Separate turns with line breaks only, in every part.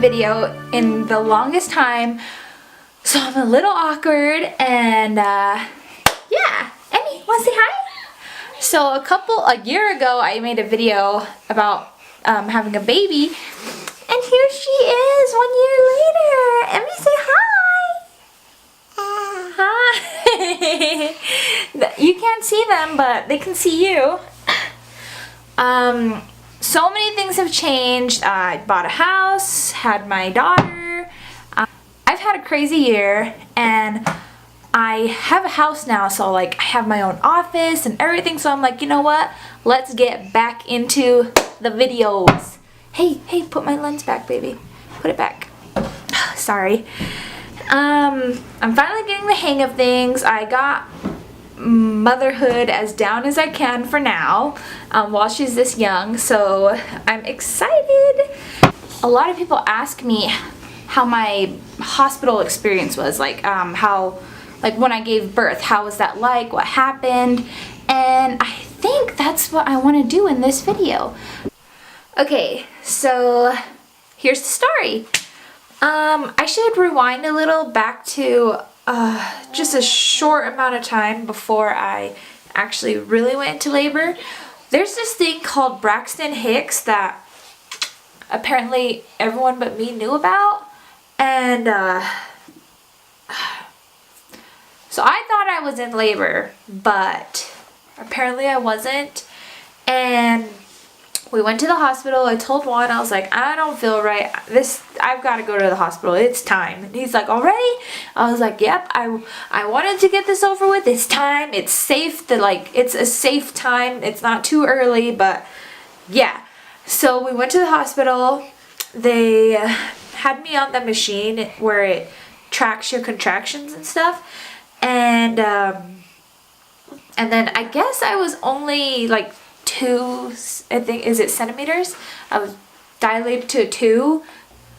video in the longest time, so I'm a little awkward, and yeah. Emmy, wanna say hi? So a year ago I made a video about having a baby, and here she is 1 year later. Emmy, say hi. Hi. You can't see them, but they can see you. So many things have changed. I bought a house, had my daughter. I've had a crazy year, and I have a house now, so like I have my own office and everything, so I'm like, you know what? Let's get back into the videos. Hey, put my lens back, baby. Put it back. Sorry. I'm finally getting the hang of things. I got motherhood as down as I can for now, while she's this young, so I'm excited. A lot of people ask me how my hospital experience was, like when I gave birth, how was that like, what happened, and I think that's what I want to do in this video. Okay, so here's the story. I should rewind a little back to just a short amount of time before I actually really went into labor. There's this thing called Braxton Hicks that apparently everyone but me knew about, and so I thought I was in labor, but apparently I wasn't, and we went to the hospital. I told Juan, I was like, I don't feel right. I've got to go to the hospital. It's time. And he's like, already? I was like, yep. I wanted to get this over with. It's time. It's safe. It's a safe time. It's not too early, but yeah. So we went to the hospital. They had me on the machine where it tracks your contractions and stuff. And then I guess I was only like 2, I think, is it centimeters? I was dilated to a 2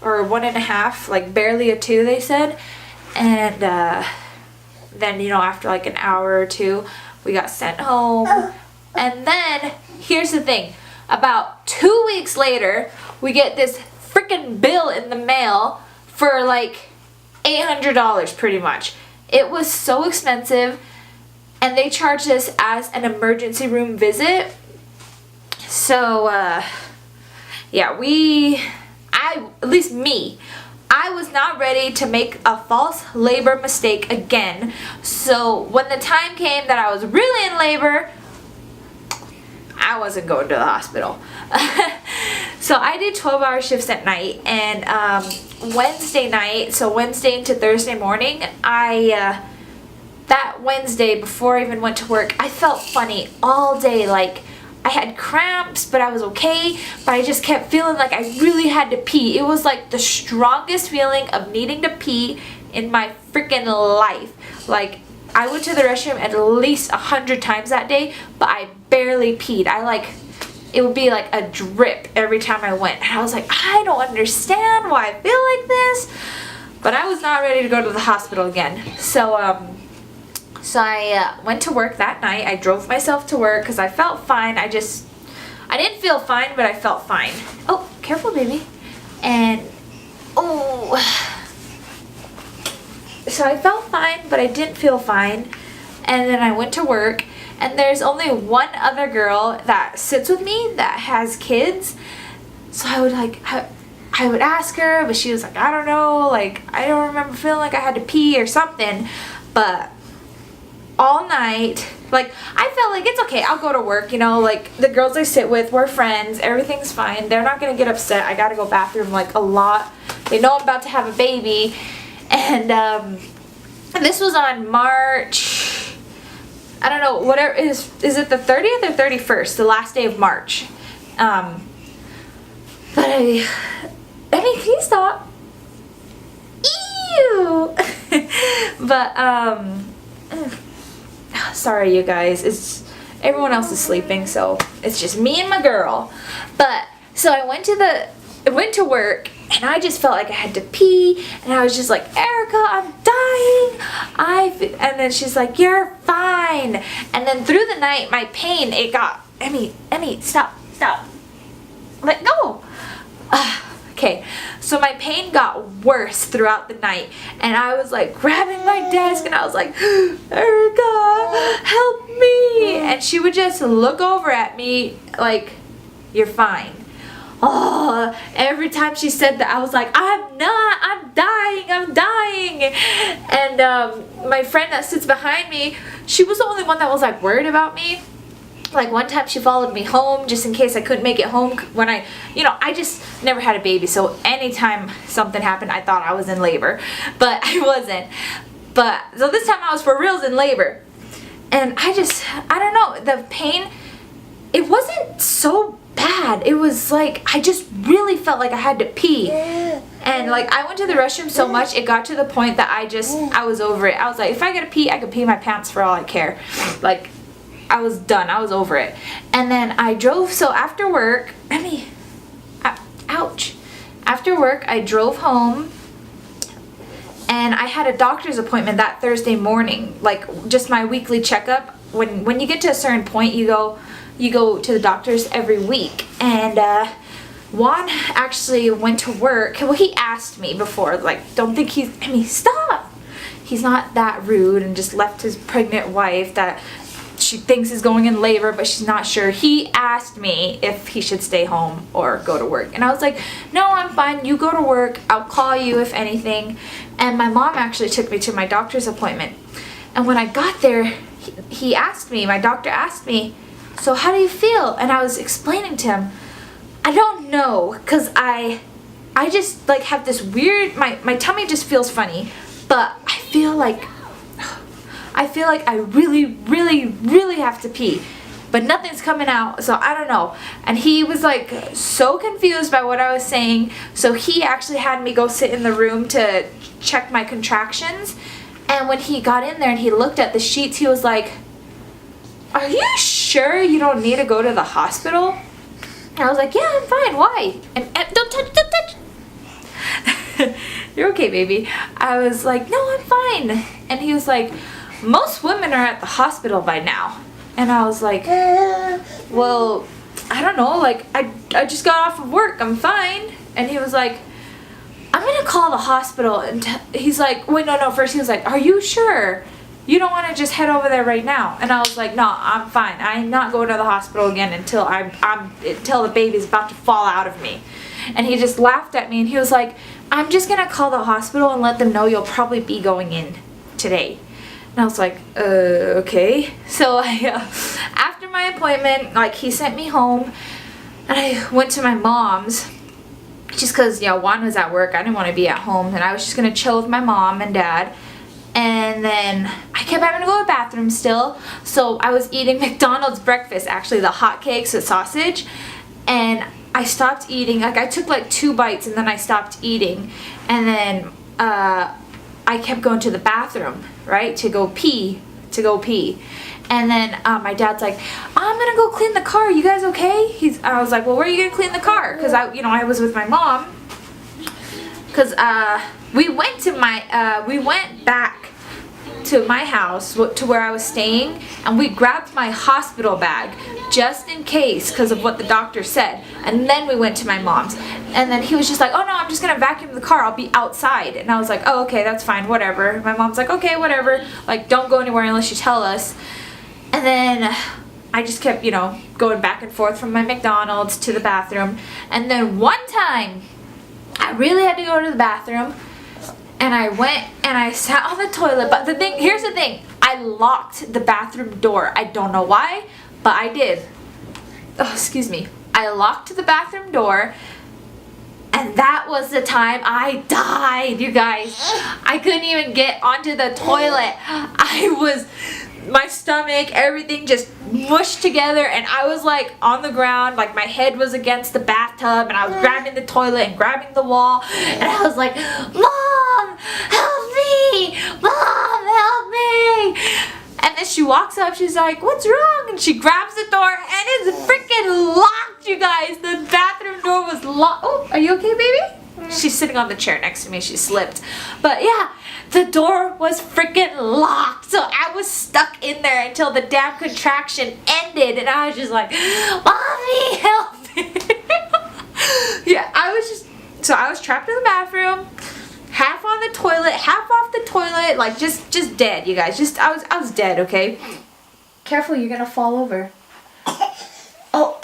or 1.5, like barely a 2, they said. And then, you know, after like an hour or 2, we got sent home. And then here's the thing, about 2 weeks later, we get this freaking bill in the mail for like $800 pretty much. It was so expensive, and they charged us as an emergency room visit. So, yeah, at least me, I was not ready to make a false labor mistake again. So when the time came that I was really in labor, I wasn't going to the hospital. So I did 12-hour shifts at night, and Wednesday night, so Wednesday into Thursday morning, that Wednesday before I even went to work, I felt funny all day. Like, I had cramps, but I was okay, but I just kept feeling like I really had to pee. It was like the strongest feeling of needing to pee in my freaking life. Like, I went to the restroom at least 100 times that day, but I barely peed. It would be like a drip every time I went. And I was like, I don't understand why I feel like this. But I was not ready to go to the hospital again. So I went to work that night. I drove myself to work because I felt fine. I didn't feel fine, but I felt fine. Oh, careful, baby. And, oh. So I felt fine, but I didn't feel fine. And then I went to work. And there's only one other girl that sits with me that has kids. So I would ask her, but she was like, I don't know. Like, I don't remember feeling like I had to pee or something. But all night, like, I felt like it's okay, I'll go to work, you know, like, the girls I sit with, we're friends, everything's fine, they're not gonna get upset. I gotta go bathroom like a lot. They know I'm about to have a baby. And this was on March, I don't know, whatever, is it the 30th or 31st, the last day of March. But I mean, can you stop? Ew! But, sorry you guys, everyone else is sleeping, so it's just me and my girl. But so I went to work, and I just felt like I had to pee, and I was just like, Erica, I'm dying. And then she's like, you're fine. And then through the night, my pain, it got, Emmy, stop, let go. Okay, so my pain got worse throughout the night, and I was like grabbing my desk, and I was like, Erica, help me. And she would just look over at me like, you're fine. Oh, every time she said that, I was like, I'm dying. And my friend that sits behind me, she was the only one that was like worried about me. Like one time she followed me home just in case I couldn't make it home when I just never had a baby, so anytime something happened I thought I was in labor, but I wasn't. But so this time I was for reals in labor, and I don't know, the pain, it wasn't so bad. It was like I just really felt like I had to pee, and like I went to the restroom so much it got to the point that I was over it. I was like, if I gotta pee, I could pee my pants for all I care. Like, I was done. I was over it. And then I drove, so after work, ouch. After work, I drove home, and I had a doctor's appointment that Thursday morning, like just my weekly checkup. When you get to a certain point, you go to the doctor's every week. And Juan actually went to work. Well, he asked me before, like, don't think stop. He's not that rude, and just left his pregnant wife that she thinks is going in labor, but she's not sure. He asked me if he should stay home or go to work, and I was like, no, I'm fine, you go to work, I'll call you if anything. And my mom actually took me to my doctor's appointment, and when I got there, he asked me, my doctor asked me, so how do you feel? And I was explaining to him, I don't know, because I just like have this weird, my tummy just feels funny, but I feel like I really have to pee, but nothing's coming out, so I don't know. And he was like so confused by what I was saying, so he actually had me go sit in the room to check my contractions. And when he got in there and he looked at the sheets, he was like, are you sure you don't need to go to the hospital? And I was like, yeah, I'm fine, why? And don't touch. You're okay, baby. I was like, no, I'm fine. And he was like, most women are at the hospital by now. And I was like, well, I don't know, like, I just got off of work, I'm fine. And he was like, I'm gonna call the hospital. And he's like, wait, no, first he was like, are you sure you don't want to just head over there right now? And I was like, no, I'm fine, I'm not going to the hospital again until until the baby's about to fall out of me. And he just laughed at me, and he was like, I'm just gonna call the hospital and let them know you'll probably be going in today. And I was like, okay. So after my appointment, like, he sent me home, and I went to my mom's just because, Juan was at work. I didn't want to be at home, and I was just gonna chill with my mom and dad. And then I kept having to go to the bathroom still, so I was eating McDonald's breakfast, actually the hotcakes with sausage, and I stopped eating. Like, I took like 2 bites and then I stopped eating, and then I kept going to the bathroom, right, to go pee. And then my dad's like, I'm gonna go clean the car, you guys okay? I was like, well, where are you gonna clean the car? Because I was with my mom, because we went back to my house, to where I was staying, and we grabbed my hospital bag just in case, because of what the doctor said. And then we went to my mom's, and then he was just like, oh no, I'm just gonna vacuum the car, I'll be outside. And I was like, oh, okay, that's fine, whatever. My mom's like, okay, whatever, like, don't go anywhere unless you tell us. And then I just kept, going back and forth from my McDonald's to the bathroom. And then one time I really had to go to the bathroom, and I went and I sat on the toilet. But here's the thing, I locked the bathroom door. I don't know why, but I did. Oh, excuse me. I locked the bathroom door, and that was the time I died, you guys. I couldn't even get onto the toilet. My stomach, everything just mushed together, and I was like on the ground, like my head was against the bathtub, and I was grabbing the toilet and grabbing the wall, and I was like, Mom, help me! Mom, help me! And then she walks up, she's like, what's wrong? And she grabs the door, and it's freaking locked, you guys. The bathroom door was locked. Oh, are you okay, baby? She's sitting on the chair next to me, she slipped. But yeah, the door was freaking locked, so I was stuck in there until the damn contraction ended, and I was just like, Mommy, help me! Yeah, I was just, So I was trapped in the bathroom, half on the toilet, half off the toilet, like just dead, you guys. I was dead, okay? Careful, you're gonna fall over. Oh.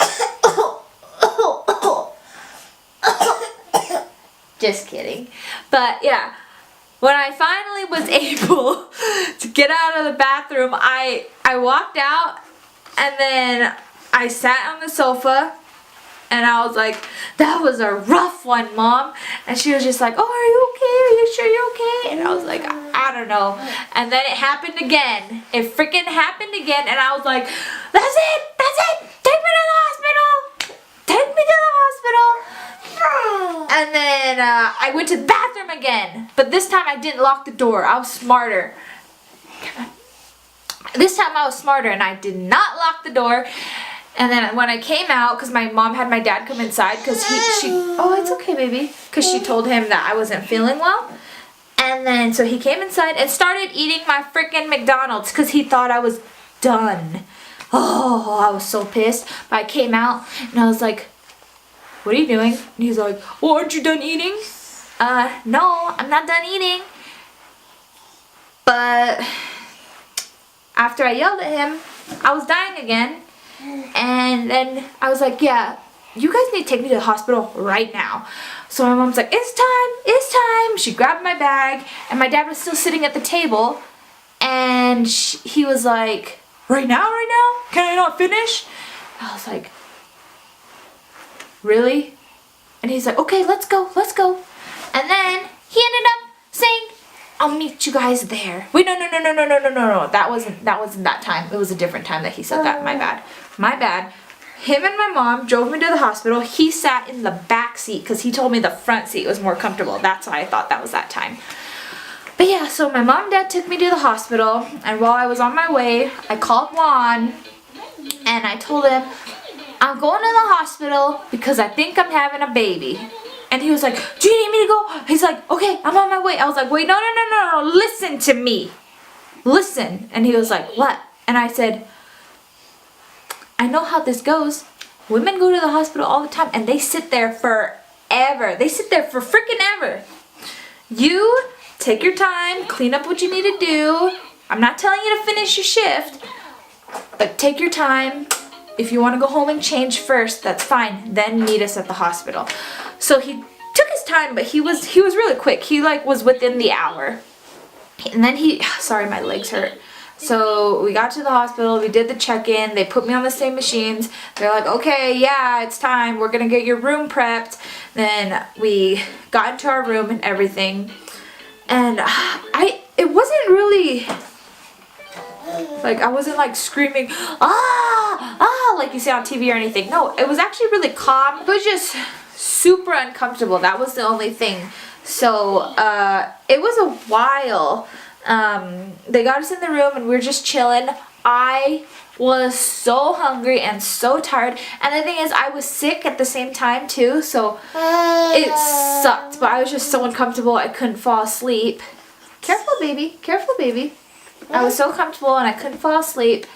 Just kidding. But yeah, when I finally was able to get out of the bathroom, I walked out and then I sat on the sofa and I was like, that was a rough one, Mom. And she was just like, oh, are you okay? Are you sure you're okay? And I was like, I don't know. And then it happened again. It freaking happened again. And I was like, that's it. That's it. Take me to the hospital. Take me to the hospital. And then I went to the bathroom again. But this time I didn't lock the door. I was smarter. This time I was smarter and I did not lock the door. And then when I came out, because my mom had my dad come inside, because oh, it's okay, baby. Because she told him that I wasn't feeling well. And then, so he came inside and started eating my freaking McDonald's, because he thought I was done. Oh, I was so pissed. But I came out, and I was like, what are you doing? And he's like, oh, aren't you done eating? No, I'm not done eating. But after I yelled at him, I was dying again. And then I was like, yeah, you guys need to take me to the hospital right now. So my mom's like, it's time, it's time. She grabbed my bag and my dad was still sitting at the table. And he was like, right now? Can I not finish? I was like, really? And he's like, okay, let's go. And then he ended up saying, I'll meet you guys there. Wait, no. That wasn't that time. It was a different time that he said that. My bad. Him and my mom drove me to the hospital. He sat in the back seat because he told me the front seat was more comfortable. That's why I thought that was that time. But yeah, so my mom and dad took me to the hospital. And while I was on my way, I called Juan. And I told him, I'm going to the hospital because I think I'm having a baby. And he was like, do you need me to go? He's like, okay, I'm on my way. I was like, wait, no. Listen to me. Listen. And he was like, what? And I said, I know how this goes. Women go to the hospital all the time and they sit there forever. They sit there for freaking ever. You take your time, clean up what you need to do. I'm not telling you to finish your shift, but take your time. If you want to go home and change first, that's fine. Then meet us at the hospital. So he took his time, but he was really quick. He was within the hour. And then sorry, my legs hurt. So we got to the hospital, we did the check-in, they put me on the same machines. They're like, okay, yeah, it's time. We're gonna get your room prepped. Then we got into our room and everything. And it wasn't really like, I wasn't like screaming, like you see on TV or anything. No, it was actually really calm. It was just super uncomfortable. That was the only thing. So it was a while. They got us in the room and we were just chilling. I was so hungry and so tired. And the thing is, I was sick at the same time too. So it sucked. But I was just so uncomfortable. I couldn't fall asleep. Careful, baby. Careful, baby. I was so comfortable and I couldn't fall asleep.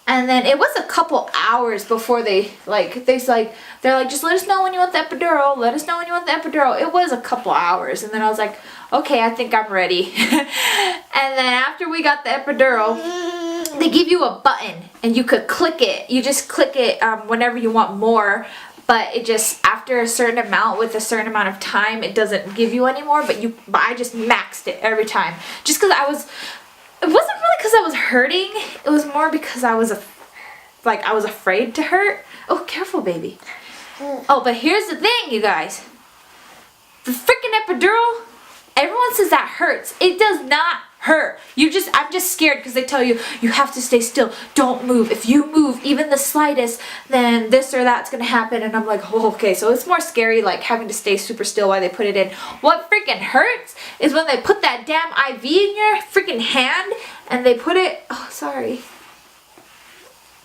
And then it was a couple hours before they're like, just let us know when you want the epidural. Let us know when you want the epidural. It was a couple hours. And then I was like, okay, I think I'm ready. And then after we got the epidural, they give you a button and you could click it. You just click it whenever you want more. But it just, after a certain amount, with a certain amount of time, it doesn't give you any more. But I just maxed it every time. Just because it wasn't really because I was hurting. It was more because I was afraid to hurt. Oh, careful, baby. Oh, but here's the thing, you guys. The freaking epidural, everyone says that hurts. It does not hurt. I'm just scared because they tell you have to stay still. Don't move. If you move even the slightest, then this or that's going to happen. And I'm like, oh, okay. So it's more scary, like having to stay super still while they put it in. What freaking hurts is when they put that damn IV in your freaking hand and they put it, oh, sorry.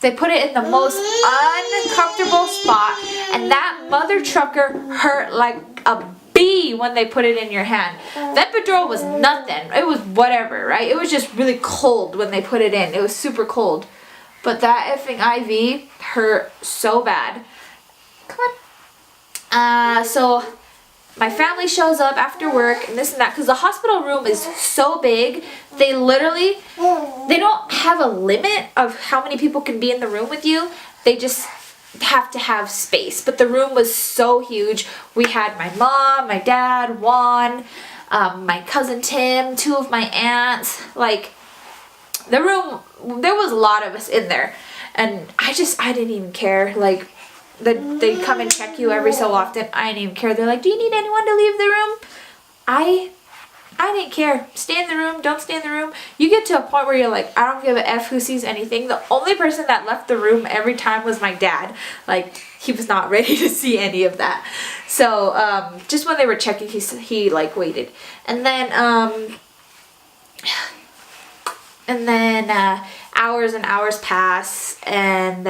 They put it in the most uncomfortable spot, and that mother trucker hurt like a bee when they put it in your hand. The epidural was nothing. It was whatever, right? It was just really cold when they put it in. It was super cold. But that effing IV hurt so bad. Come on. So my family shows up after work and this and that, because the hospital room is so big. They literally, they don't have a limit of how many people can be in the room with you. They just have to have space. But the room was so huge. We had my mom, my dad, Juan, my cousin Tim, 2 of my aunts. Like, the room, there was a lot of us in there. And I didn't even care. Like, they come and check you every so often. I didn't even care. They're like, do you need anyone to leave the room? I didn't care. Stay in the room, don't stay in the room. You get to a point where you're like, I don't give a F who sees anything. The only person that left the room every time was my dad. Like, he was not ready to see any of that. So, just when they were checking, he like waited. And then hours and hours pass, and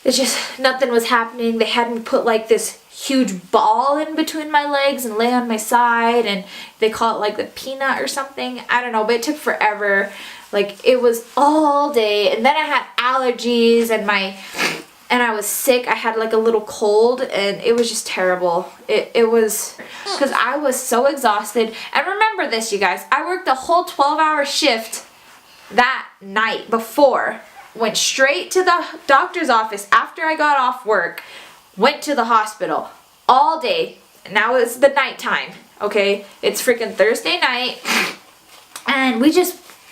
it's just, nothing was happening. They had me put like this huge ball in between my legs and lay on my side, and they call it like the peanut or something. I don't know, but it took forever. Like, it was all day, and then I had allergies, and I was sick. I had like a little cold, and it was just terrible. It was, because I was so exhausted. And remember this, you guys, I worked a whole 12-hour shift that night before. Went straight to the doctor's office after I got off work. Went to the hospital all day. Now it's the nighttime, okay? It's freaking Thursday night. And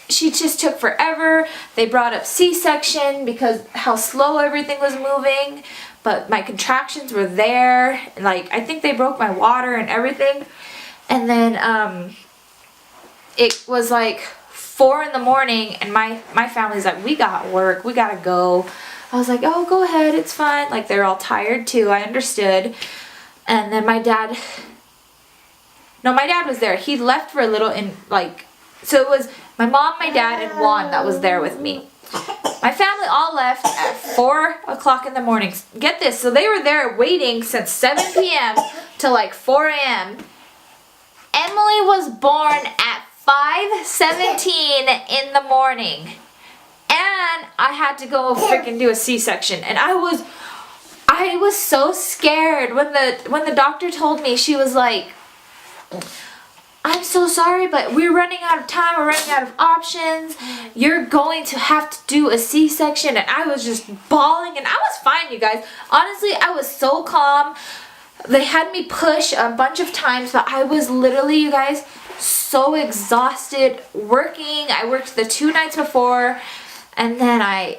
she just took forever. They brought up C-section because how slow everything was moving. But my contractions were there. Like, I think they broke my water and everything. And then it was like 4 in the morning, and my family's like, we got work, we gotta go. I was like, oh, go ahead, it's fine. Like, they're all tired too, I understood. And then my dad was there. He left for a little, and like, so it was my mom, my dad, and Juan that was there with me. My family all left at 4 o'clock in the morning. Get this, so they were there waiting since 7 p.m. to like 4 a.m. Emily was born at 5:17 in the morning, and I had to go freaking do a C-section, and I was so scared when the doctor told me. She was like, I'm so sorry, but we're running out of time, we're running out of options, you're going to have to do a C-section. And I was just bawling, and I was fine, you guys. Honestly, I was so calm. They had me push a bunch of times, but I was literally, you guys, so exhausted working. I worked the 2 nights before, and then I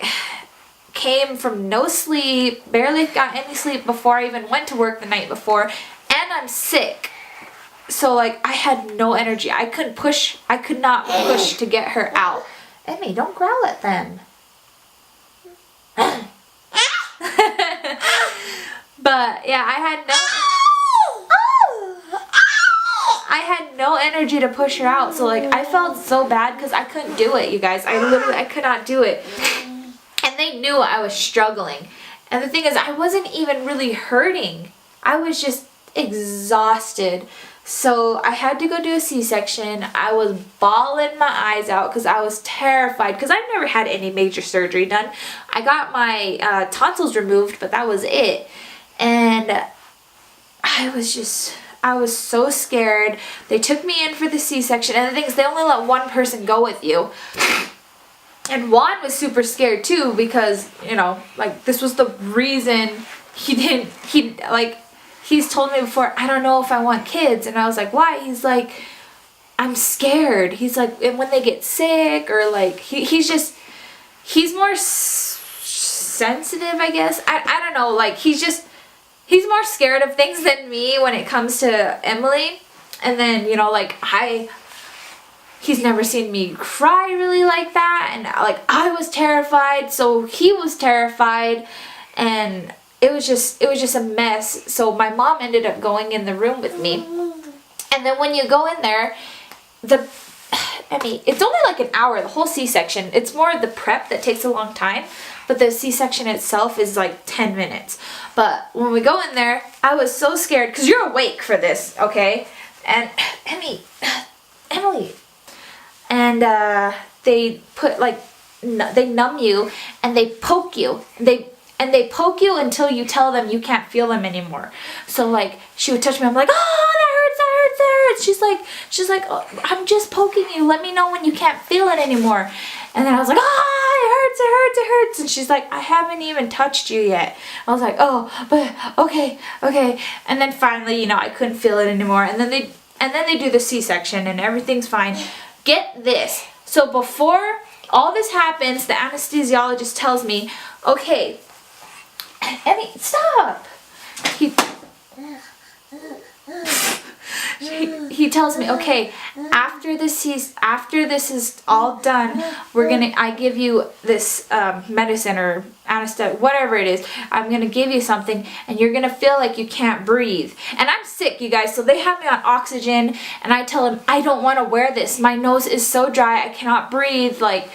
came from no sleep, barely got any sleep before I even went to work the night before, and I'm sick. So like, I had no energy. I could not push to get her out. Emmy, don't growl at them. But yeah, I had no energy to push her out. So like, I felt so bad because I couldn't do it, you guys. I could not do it. And they knew I was struggling. And the thing is, I wasn't even really hurting. I was just exhausted. So I had to go do a C-section. I was bawling my eyes out because I was terrified, because I've never had any major surgery done. I got my tonsils removed, but that was it. And I was so scared. They took me in for the C-section, and the thing is, they only let one person go with you. And Juan was super scared too, because, you know, like, this was the reason he's told me before, I don't know if I want kids. And I was like, why? He's like, I'm scared. He's like, and when they get sick, or like, he's more sensitive, I guess. I don't know, like, he's more scared of things than me when it comes to Emily. And then, you know, like, he's never seen me cry really like that. And like, I was terrified, so he was terrified. And it was just a mess. So my mom ended up going in the room with me. And then when you go in there, it's only like an hour, the whole C-section. It's more the prep that takes a long time. But the C-section itself is like 10 minutes. But when we go in there, I was so scared, because you're awake for this, okay? And Emily, and they put like, they numb you, and they poke you. and they poke you until you tell them you can't feel them anymore. So like she would touch me, I'm like, oh, that hurts, that hurts, that hurts. She's like, oh, I'm just poking you, let me know when you can't feel it anymore. And then I was like, oh, it hurts, it hurts, it hurts. And she's like, I haven't even touched you yet. I was like, oh, but okay. And then finally, you know, I couldn't feel it anymore. And then they do the C-section and everything's fine. Get this. So before all this happens, the anesthesiologist tells me, okay, Emmy, stop. He tells me, okay, after this is all done, I give you this medicine or anesthetic, whatever it is. I'm gonna give you something, and you're gonna feel like you can't breathe. And I'm sick, you guys, so they have me on oxygen, and I tell him I don't want to wear this. My nose is so dry, I cannot breathe. Like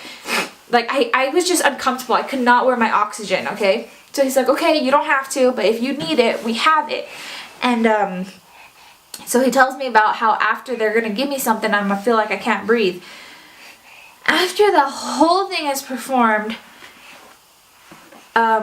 I was just uncomfortable. I could not wear my oxygen. Okay, so he's like, okay, you don't have to, but if you need it, we have it. And so he tells me about how after they're going to give me something, I'm going to feel like I can't breathe. After the whole thing is performed, they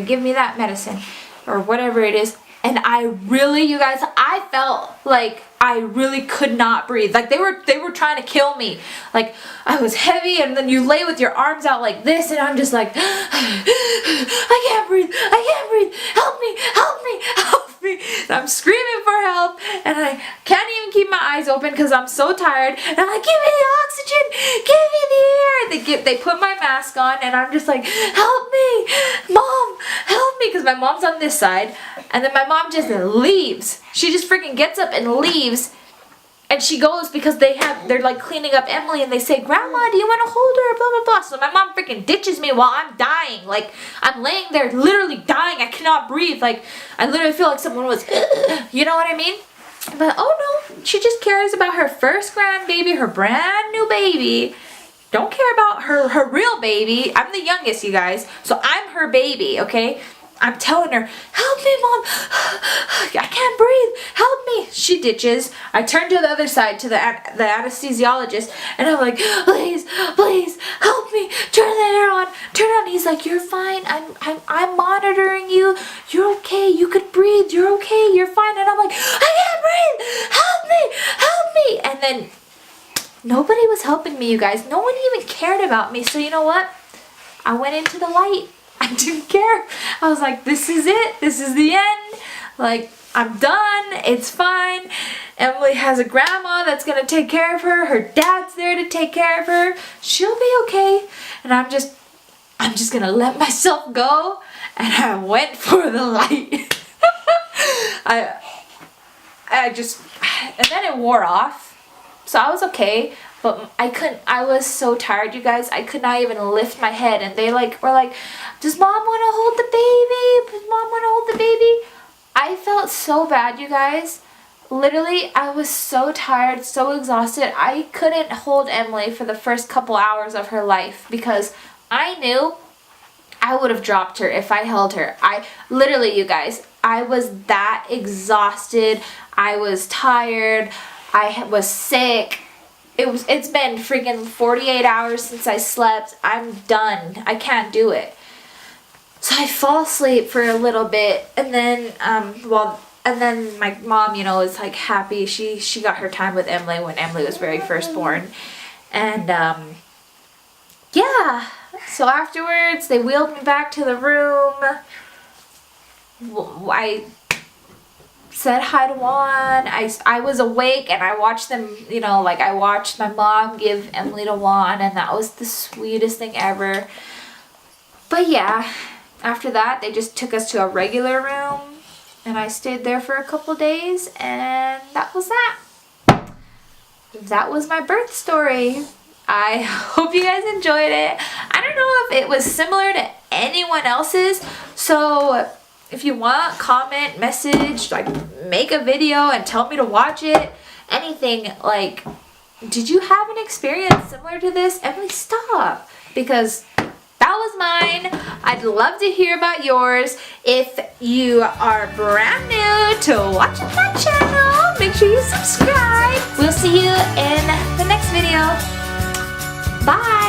give me that medicine or whatever it is. And you guys, I felt like I really could not breathe. Like they were trying to kill me. Like I was heavy, and then you lay with your arms out like this, and I'm just like, I can't breathe, help me. And I'm screaming for help, and I can't even keep my eyes open because I'm so tired. And I'm like, give me the oxygen, give me the air. They put my mask on, and I'm just like, help me, Mom, help me, because my mom's on this side, and then my mom just leaves. She just freaking gets up and leaves. And she goes because they're like cleaning up Emily, and they say, Grandma, do you want to hold her? Blah, blah, blah. So my mom freaking ditches me while I'm dying. Like, I'm laying there literally dying. I cannot breathe. Like, I literally feel like someone was, you know what I mean? But, oh no, she just cares about her first grandbaby, her brand new baby. Don't care about her real baby. I'm the youngest, you guys. So I'm her baby, okay? I'm telling her, help me, Mom. I can't breathe. Help me. She ditches. I turn to the other side to the anesthesiologist, and I'm like, please, help me. Turn the air on. Turn it on. He's like, you're fine. I'm monitoring you. You're okay. You could breathe. You're okay. You're fine. And I'm like, I can't breathe. Help me. And then nobody was helping me, you guys. No one even cared about me. So you know what? I went into the light. I didn't care. I was like, this is it. This is the end. Like, I'm done. It's fine. Emily has a grandma that's going to take care of her. Her dad's there to take care of her. She'll be okay. And I'm just going to let myself go. And I went for the light. and then it wore off. So I was okay. But I was so tired, you guys. I could not even lift my head. And they were like, does Mom want to hold the baby? Does Mom want to hold the baby? I felt so bad, you guys. Literally, I was so tired, so exhausted. I couldn't hold Emily for the first couple hours of her life because I knew I would have dropped her if I held her. Literally, you guys, I was that exhausted. I was tired. I was sick. It's been freaking 48 hours since I slept. I'm done. I can't do it. So I fall asleep for a little bit, and then my mom, is like happy. She got her time with Emily when Emily was very first born. And yeah. So afterwards they wheeled me back to the room. I said hi to Juan. I was awake, and I watched them, I watched my mom give Emily to Juan, and that was the sweetest thing ever. But yeah, after that, they just took us to a regular room, and I stayed there for a couple days, and that was that. That was my birth story. I hope you guys enjoyed it. I don't know if it was similar to anyone else's, so if you want, comment, message, make a video and tell me to watch it. Anything, did you have an experience similar to this? Emily, stop. Because that was mine. I'd love to hear about yours. If you are brand new to watching my channel, make sure you subscribe. We'll see you in the next video. Bye.